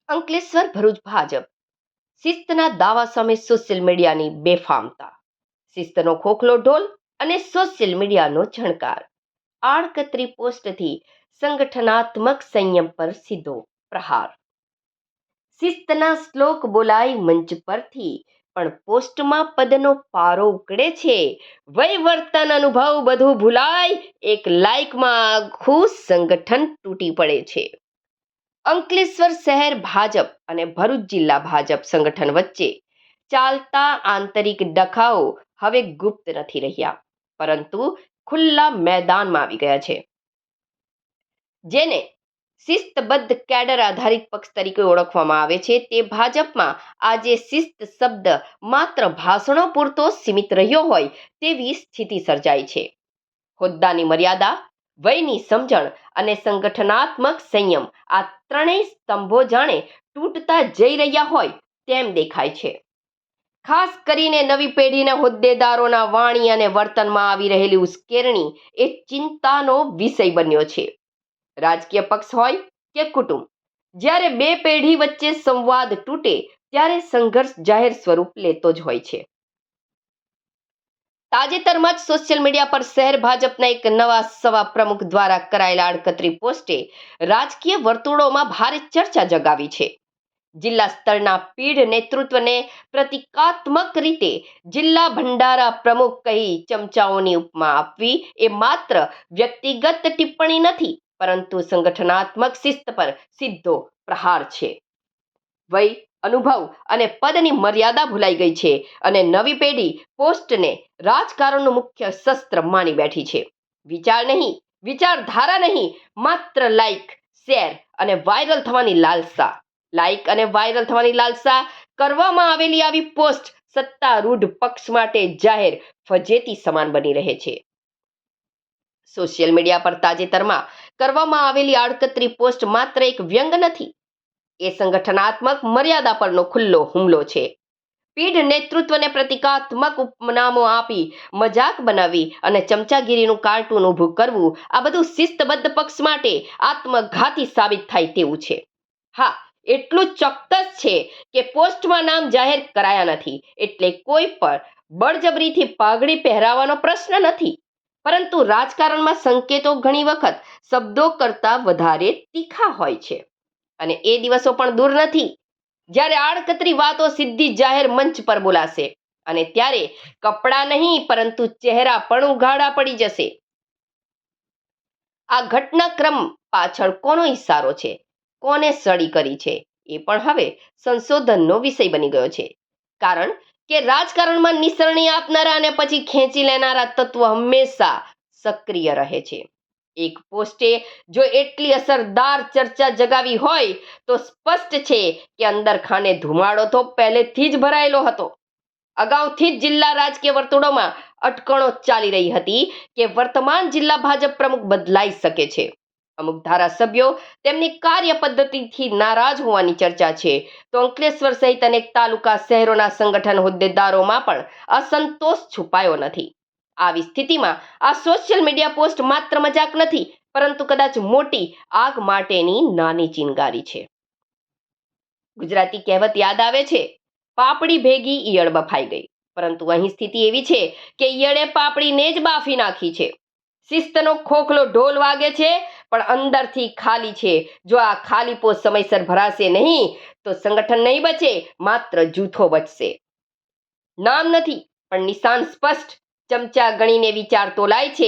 અંકલેશ્વર ભરૂચ ભાજપ શિસ્તના દાવા સામે સોશિયલ મીડિયાની બેફામતા, શિસ્તનો ખોખલો ઢોલ અને સોશિયલ મીડિયાનો ઝણકાર. આડકતરી પોસ્ટથી સંગઠનાત્મક સંયમ પર સીધો પ્રહાર. શિસ્તના શ્લોક બોલાય મંચ પરથી, પણ પોસ્ટમાં પદનો પારો ઉકળે છે. વય અનુભવ બધું ભૂલાય, એક લાઇકમાં આખું સંગઠન તૂટી પડે છે. અંકલેશ્વર શહેર ભાજપ અને ભરૂચ જિલ્લા ભાજપ સંગઠન વચ્ચે ચાલતા આંતરિક ડખાઓ હવે ગુપ્ત નથી રહ્યા, પરંતુ ખુલ્લા મેદાનમાં આવી ગયા છે. જેને શિસ્તબદ્ધ કેડર આધારિત પક્ષ તરીકે ઓળખવામાં આવે છે, તે ભાજપમાં આજે શિસ્ત શબ્દ માત્ર ભાષણો પૂરતો સીમિત રહ્યો હોય તેવી સ્થિતિ સર્જાઈ છે. હોદ્દાની મર્યાદા, વયની સમજણ અને સંગઠનાત્મક સંયમ, આ ત્રણેય સ્તંભો જાણે તૂટતા જઈ રહ્યા હોય તેમ દેખાય છે. ખાસ કરીને નવી પેઢીના હોદ્દેદારોના વાણી અને વર્તનમાં આવી રહેલી ઉશ્કેરણી એ ચિંતાનો વિષય બન્યો છે. રાજકીય પક્ષ હોય કે કુટુંબ, જ્યારે બે પેઢી વચ્ચે સંવાદ તૂટે ત્યારે સંઘર્ષ જાહેર સ્વરૂપ લેતો જ હોય છે. તાજેતરમાં જ સોશિયલ મીડિયા પર શહેર ભાજપના એક નવા સવા પ્રમુખ દ્વારા કરાયેલા આડકતરી પોસ્ટે રાજકીય વર્તુળોમાં ભારે ચર્ચા જગાવી છે. જિલ્લા સ્તરના પીઢ નેતૃત્વને પ્રતિકાત્મક રીતે જિલ્લા ભંડારા પ્રમુખ કહી ચમચાઓની ઉપમા આપવી એ માત્ર વ્યક્તિગત ટિપ્પણી નથી, પરંતુ સંગઠનાત્મક શિસ્ત પર સીધો પ્રહાર છે. વય, અનુભવ અને પદની મર્યાદા ભૂલાઈ ગઈ છે અને નવી પેઢી પોસ્ટને રાજકારણનું મુખ્ય શસ્ત્ર માની બેઠી છે. વિચાર નહીં, વિચારધારા નહીં, માત્ર લાઇક, શેર અને વાયરલ થવાની લાલસા. લાઇક અને વાયરલ થવાની લાલસા કરવામાં આવેલી આવી પોસ્ટ સત્તારૂઢ પક્ષ માટે જાહેર ફજેતી સમાન બની રહે છે. સોશિયલ મીડિયા પર તાજેતરમાં કરવામાં આવેલી આડકતરી પોસ્ટ માત્ર એક વ્યંગ નથી, એ સંગઠનાત્મક મર્યાદા પરનો ખુલ્લો હુમલો છે. પીઢ નેતૃત્વને પ્રતિકાત્મક ઉપનામો આપી, મજાક બનાવી અને ચમચાગીરીનું કાર્ટૂન ઊભું કરવું, આ બધું શિસ્તબદ્ધ પક્ષ માટે આત્મઘાતી સાબિત થાય તેવું છે. હા, એટલું ચોક્કસ છે કે પોસ્ટમાં નામ જાહેર કરાયા નથી, એટલે કોઈ પર બળજબરીથી પાઘડી પહેરાવવાનો પ્રશ્ન નથી. પરંતુ રાજકારણમાં સંકેતો ઘણી વખત શબ્દો કરતાં વધારે તીખા હોય છે, અને એ દિવસો પણ દૂર નથી જ્યારે આડકતરી વાતો સીધી જાહેર મંચ પર બોલાશે, અને ત્યારે કપડાં નહીં પરંતુ ચહેરા પણ ઉઘાડા પડી જશે. આ ઘટનાક્રમ પાછળ કોનો ઇશારો છે, કોને સળી કરી છે, એ પણ હવે સંશોધનનો વિષય બની ગયો છે. કારણ કે રાજકારણમાં નિસરણી આપનારા અને પછી ખેંચી લેનારા તત્વ હંમેશા સક્રિય રહે છે. એક પોસ્ટે જો એટલી અસરદાર ચર્ચા જગાવી હોય તો સ્પષ્ટ છે કે અંદર ખાને ધુમાડો તો પહેલેથી જ ભરાયેલો હતો. અગાઉથી જ જિલ્લા રાજકીય વર્તુળોમાં અટકણો ચાલી રહી હતી કે વર્તમાન જિલ્લા ભાજપ પ્રમુખ બદલાઈ શકે છે. અમુક ધારાસભ્યો તેમની કાર્ય પદ્ધતિથી નારાજ હોવાની ચર્ચા છે, તો અંકલેશ્વર સહિત અનેક તાલુકા શહેરોના સંગઠન હોદ્દેદારોમાં પણ અસંતોષ છુપાયો નથી. આવી સ્થિતિમાં આ સોશિયલ મીડિયા પોસ્ટ માત્ર મજાક નથી, પરંતુ કદાચ મોટી આગ માટેની નાની ચિનગારી છે. ગુજરાતી કહેવત યાદ આવે છે, પાપડી ભેગી ઈયળ બફાઈ ગઈ. પરંતુ અહીં સ્થિતિ એવી છે કે ઈયળે પાપડીને જ બાફી નાખી છે. શિસ્તનો ખોખલો ઢોલ વાગે છે, પણ અંદરથી ખાલી છે. જો આ ખાલી પોસ્ટ સમયસર ભરાશે નહીં તો સંગઠન નહીં બચે, માત્ર જૂથો બચશે. નામ નથી પણ નિશાન સ્પષ્ટ. ચમચા ગણીને વિચાર તોલાય છે.